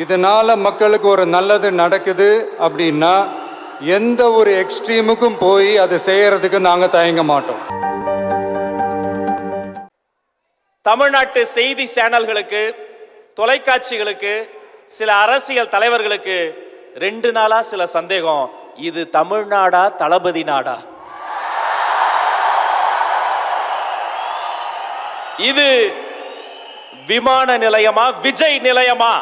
இதனால மக்களுக்கு ஒரு நல்லது நடக்குது அப்படின்னா எந்த ஒரு எக்ஸ்ட்ரீமுக்கும் போய் அதை செய்யறதுக்கு நாங்க தயங்க மாட்டோம். தமிழ்நாட்டு செய்தி சேனல்களுக்கு, தொலைக்காட்சிகளுக்கு, சில அரசியல் தலைவர்களுக்கு 2 நாளா சில சந்தேகம். இது தமிழ்நாடா, தளபதி நாடா? இது விமான நிலையமா, விஜய் நிலையமா?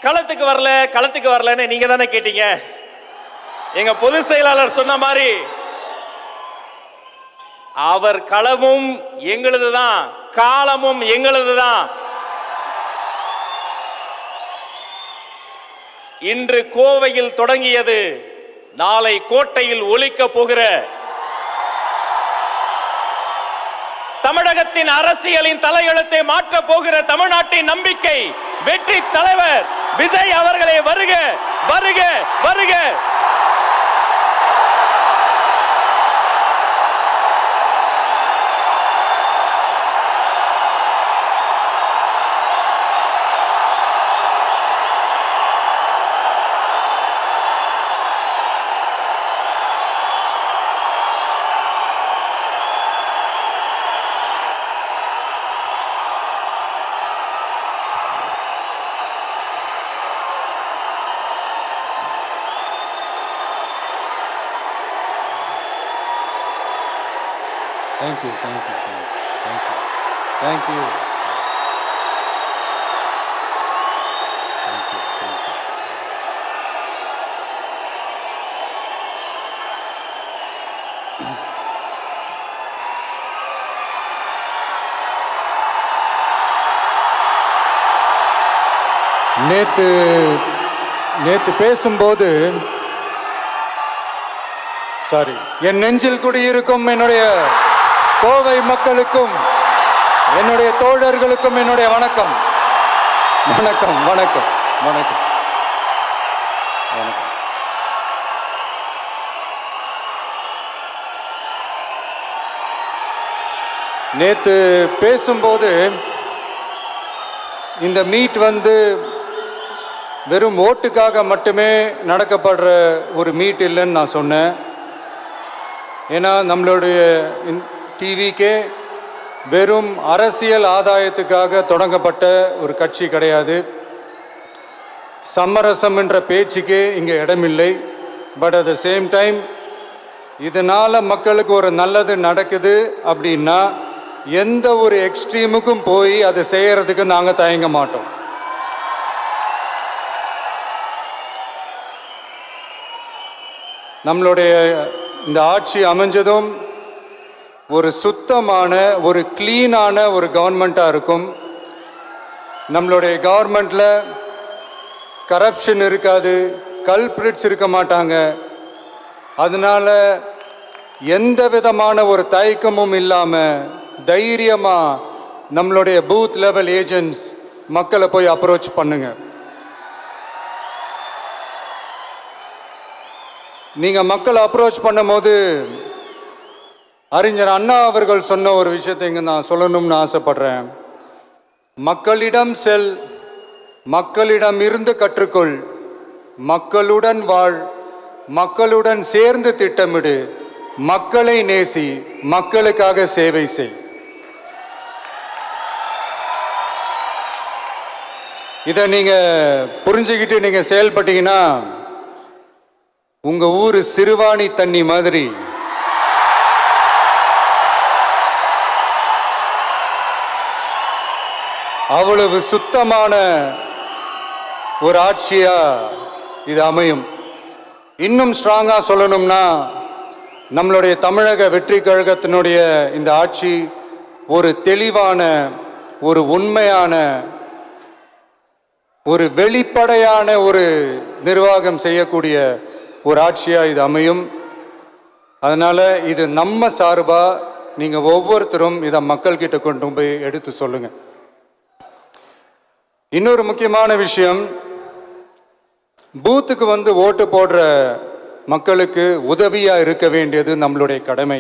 களத்துக்கு வரலன்னு நீங்க தானே கேட்டீங்க. எங்க பொதுச் செயலாளர் சொன்ன மாதிரி அவர் களமும் எங்களுதுதான், காலமும் எங்களுதுதான். இன்று கோவையில் தொடங்கியது, நாளை கோட்டையில் ஒலிக்க போகிற தமிழகத்தின் அரசியலின் தலையெழுத்தை மாற்ற போகிற தமிழ்நாட்டின் நம்பிக்கை வெற்றி தலைவர் விஜய் அவர்களே வருக வருக வருக. Thank you. நேத்து பேசும்போது என் நெஞ்சில் குடியிருக்கும் என்னுடைய கோவை மக்களுக்கும் என்னுடைய தோழர்களுக்கும் என்னுடைய வணக்கம். நேத்து பேசும்போது இந்த மீட் வெறும் ஓட்டுக்காக மட்டுமே நடக்கப்படுற ஒரு மீட் இல்லைன்னு நான் சொன்னேன். ஏன்னா நம்மளுடைய டிவிக்கே வெறும் அரசியல் ஆதாயத்துக்காக தொடங்கப்பட்ட ஒரு கட்சி கிடையாது. சமரசம் என்ற பேச்சுக்கு இங்கே இடமில்லை. But at the same time இதனால் மக்களுக்கு ஒரு நல்லது நடக்குது அப்படின்னா எந்த ஒரு எக்ஸ்ட்ரீமுக்கும் போய் அதை செய்யறதுக்கு நாங்கள் தயங்க மாட்டோம். நம்மளுடைய இந்த ஆட்சி அமைஞ்சதும் ஒரு சுத்தமான, ஒரு கிளீனான ஒரு கவர்மெண்ட்டாக இருக்கும். நம்மளுடைய கவர்மெண்ட்டில் கரப்ஷன் இருக்காது, கல்பிரிட்ஸ் இருக்க மாட்டாங்க. அதனால எந்த விதமான ஒரு தயக்கமும் இல்லாமல் தைரியமாக நம்மளுடைய பூத் லெவல் ஏஜென்ட்ஸ் மக்களை போய் அப்ரோச் பண்ணுங்க. நீங்கள் மக்களை அப்ரோச் பண்ணும்போது அறிஞர் அண்ணா அவர்கள் சொன்ன ஒரு விஷயத்தை இங்கே நான் சொல்லணும்னு ஆசைப்படுறேன். மக்களிடம் செல், மக்களிடம் இருந்து கற்றுக்கொள், மக்களுடன் வாழ், மக்களுடன் சேர்ந்து திட்டமிடு, மக்களை நேசி, மக்களுக்காக சேவை செய். இதை நீங்கள் புரிஞ்சுக்கிட்டு நீங்கள் செயல்பட்டீங்கன்னா உங்கள் ஊர் சிறுவாணி தண்ணி மாதிரி அவ்வளவு சுத்தமான ஒரு ஆட்சியா இது அமையும். இன்னும் ஸ்ட்ராங்கா சொல்லணும்னா நம்மளுடைய தமிழக வெற்றி கழகத்தினுடைய இந்த ஆட்சி ஒரு தெளிவான, ஒரு உண்மையான, ஒரு வெளிப்படையான ஒரு நிர்வாகம் செய்யக்கூடிய ஒரு ஆட்சியா இது அமையும். அதனால இது நம்ம சார்பா நீங்க ஒவ்வொருத்தரும் இதை மக்கள்கிட்ட கொண்டு போய் எடுத்து சொல்லுங்க. இன்னொரு முக்கியமான விஷயம், பூத்துக்கு ஓட்டு போடுற மக்களுக்கு உதவியா இருக்க வேண்டியது நம்மளுடைய கடமை.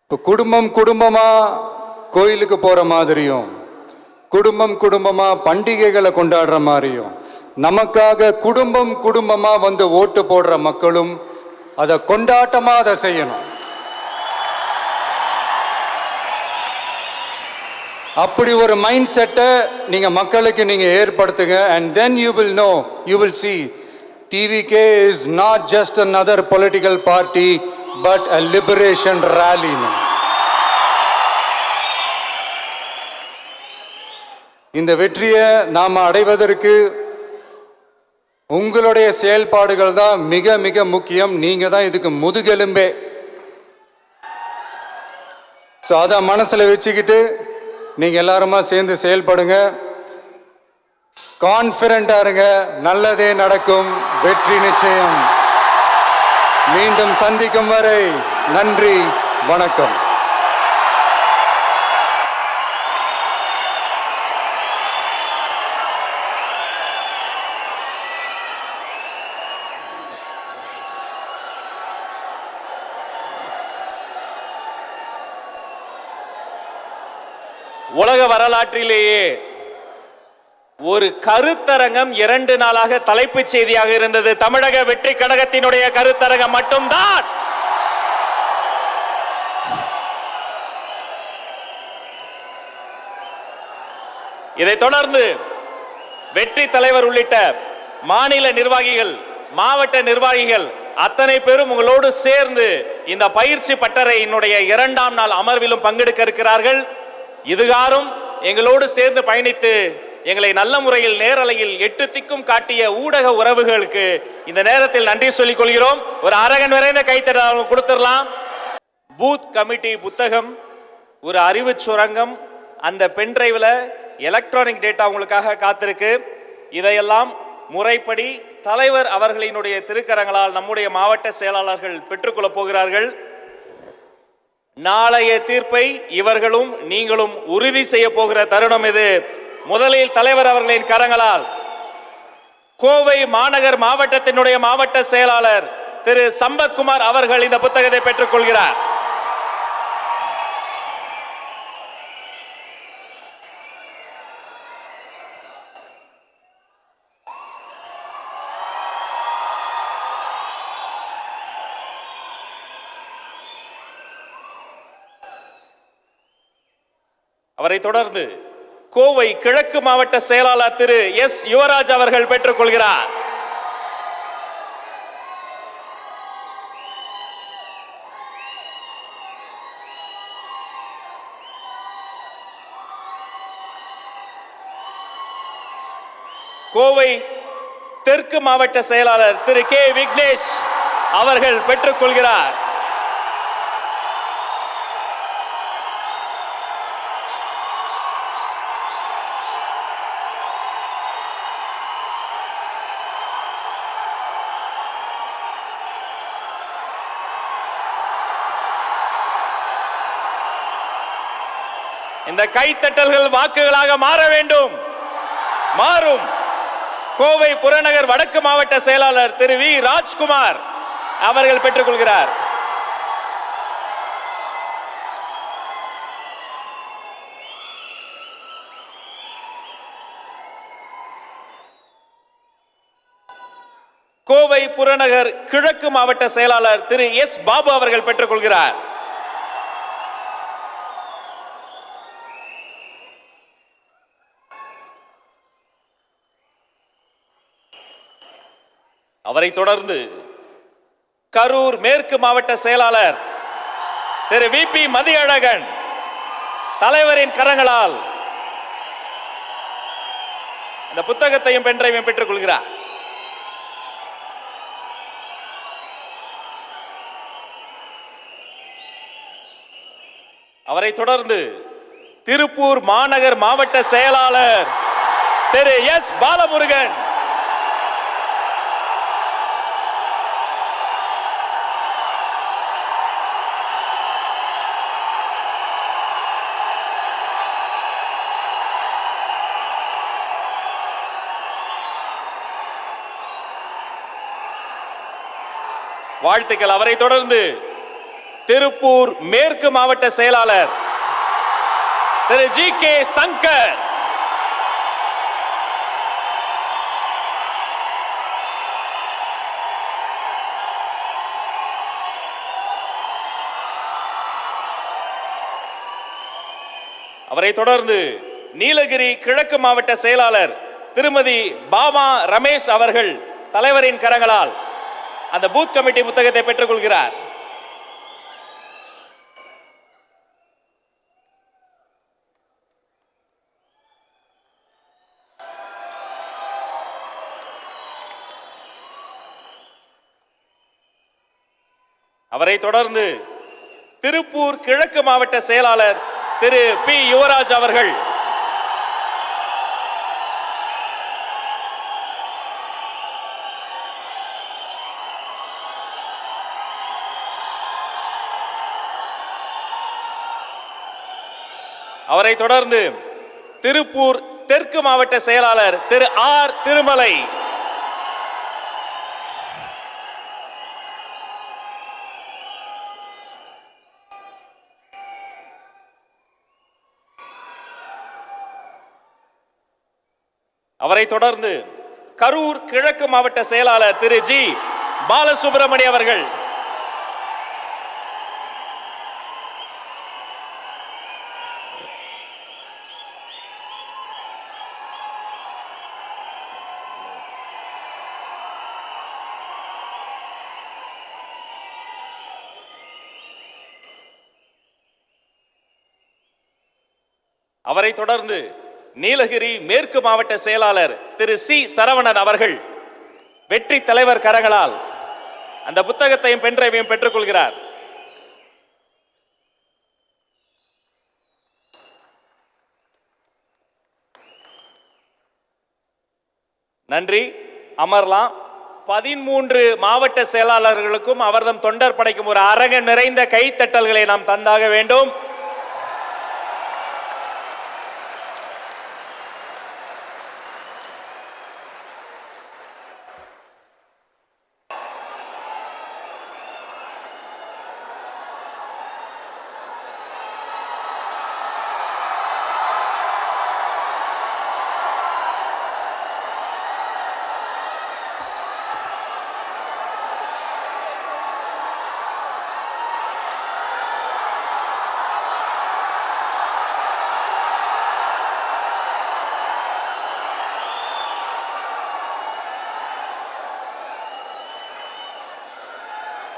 இப்போ குடும்பமா கோயிலுக்கு போகிற மாதிரியும் குடும்பம் குடும்பமாக பண்டிகைகளை கொண்டாடுற மாதிரியும் நமக்காக குடும்பம் குடும்பமாக வந்து ஓட்டு போடுற மக்களும் அதை கொண்டாட்டமாக அதை செய்யணும். அப்படி ஒரு மைண்ட் செட்டை நீங்கள் மக்களுக்கு நீங்கள் ஏற்படுத்துங்க. And then you will know, you will see TVK is not just another political party but a liberation rally. இந்த வெற்றியை நாம் அடைவதற்கு உங்களுடைய செயல்பாடுகள் தான் மிக மிக முக்கியம். நீங்க தான் இதுக்கு முதுகெலும்பே. ஸோ அதை மனசில் வச்சுக்கிட்டு நீங்க எல்லாருமா சேர்ந்து செயல்படுங்க. கான்ஃபிடண்டா இருங்க. நல்லதே நடக்கும். வெற்றி நிச்சயம். மீண்டும் சந்திக்கும் வரை நன்றி, வணக்கம். உலக வரலாற்றிலேயே ஒரு கருத்தரங்கம் 2 நாளாக தலைப்புச் செய்தியாக இருந்தது. தமிழக வெற்றி கழகத்தினுடைய கருத்தரங்கம் மட்டும்தான். இதைத் தொடர்ந்து வெற்றி தலைவர் உள்ளிட்ட மாநில நிர்வாகிகள், மாவட்ட நிர்வாகிகள் அத்தனை பேரும் உங்களோடு சேர்ந்து இந்த பயிற்சி பட்டறையினுடைய 2ஆம் நாள் அமர்விலும் பங்கெடுக்க இருக்கிறார்கள். இதுகாரும் எங்களோடு சேர்ந்து பயணித்து எங்களை நல்ல முறையில் நேரலையில் 8 திக்கும் காட்டிய ஊடக உறவுகளுக்கு இந்த நேரத்தில் நன்றி சொல்லிக் கொள்கிறோம். ஒரு அரங்கன் நிறைந்த கைத்தட்டல் கொடுத்துடலாம். பூத் கமிட்டி புத்தகம், ஒரு அறிவு சுரங்கம், அந்த பென்டிரைவில் எலக்ட்ரானிக் டேட்டா உங்களுக்காக காத்திருக்கு. இதையெல்லாம் முறைப்படி தலைவர் அவர்களினுடைய திருக்கரங்களால் நம்முடைய மாவட்ட செயலாளர்கள் பெற்றுக்கொள்ளப் போகிறார்கள். நாளைய தீர்ப்பை இவர்களும் நீங்களும் உறுதி செய்ய போகிற தருணம் இது. முதலில் தலைவர் அவர்களின் கரங்களால் கோவை மாநகர் மாவட்டத்தினுடைய மாவட்ட செயலாளர் திரு சம்பத்குமார் அவர்கள் இந்த புத்தகத்தை பெற்றுக் கொள்கிறார். அவரை தொடர்ந்து கோவை கிழக்கு மாவட்ட செயலாளர் திரு எஸ் யுவராஜ் அவர்கள் பெற்றுக் கொள்கிறார். கோவை தெற்கு மாவட்ட செயலாளர் திரு கே விக்னேஷ் அவர்கள் பெற்றுக் கொள்கிறார். இந்த கைத்தட்டல்கள் வாக்குகளாக மாற வேண்டும். மாறும். கோவை புறநகர் வடக்கு மாவட்ட செயலாளர் திரு வி ராஜ்குமார் அவர்கள் பெற்றுக் கொள்கிறார். கோவை புறநகர் கிழக்கு மாவட்ட செயலாளர் திரு எஸ் பாபு அவர்கள் பெற்றுக் கொள்கிறார். அவரை தொடர்ந்து கரூர் மேற்கு மாவட்ட செயலாளர் திரு வி பி மதியழகன் தலைவரின் கரங்களால் இந்த புத்தகத்தையும் பென்றையும் பெற்றுக் கொள்கிறார். அவரை தொடர்ந்து திருப்பூர் மாநகர் மாவட்ட செயலாளர் திரு எஸ் பாலமுருகன், வாழ்த்துக்கள். அவரை தொடர்ந்து திருப்பூர் மேற்கு மாவட்ட செயலாளர் திரு ஜி கே சங்கர். அவரை தொடர்ந்து நீலகிரி கிழக்கு மாவட்ட செயலாளர் திருமதி பாமா ரமேஷ் அவர்கள் தலைவரின் கரங்களால் அந்த பூத் கமிட்டி புத்தகத்தை பெற்றுக் கொள்கிறார். அவரை தொடர்ந்து திருப்பூர் கிழக்கு மாவட்ட செயலாளர் திரு பி யுவராஜ் அவர்கள் அவரை தொடர்ந்து திருப்பூர் தெற்கு மாவட்ட செயலாளர் திரு ஆர் திருமலை, அவரை தொடர்ந்து கரூர் கிழக்கு மாவட்ட செயலாளர் திரு ஜி பாலசுப்ரமணிய அவர்கள், அவரை தொடர்ந்து நீலகிரி மேற்கு மாவட்ட செயலாளர் திரு சி சரவணன் அவர்கள் வெற்றி தலைவர் கரங்களால் அந்த புத்தகத்தையும் பென்டிரைவையும் பெற்றுக் கொள்கிறார். நன்றி, அமர்லாம். 13 மாவட்ட செயலாளர்களுக்கும் அவர்தம் தொண்டர் படைக்கும் ஒரு அரங்க நிறைந்த கைத்தட்டல்களை நாம் தந்தாக வேண்டும்.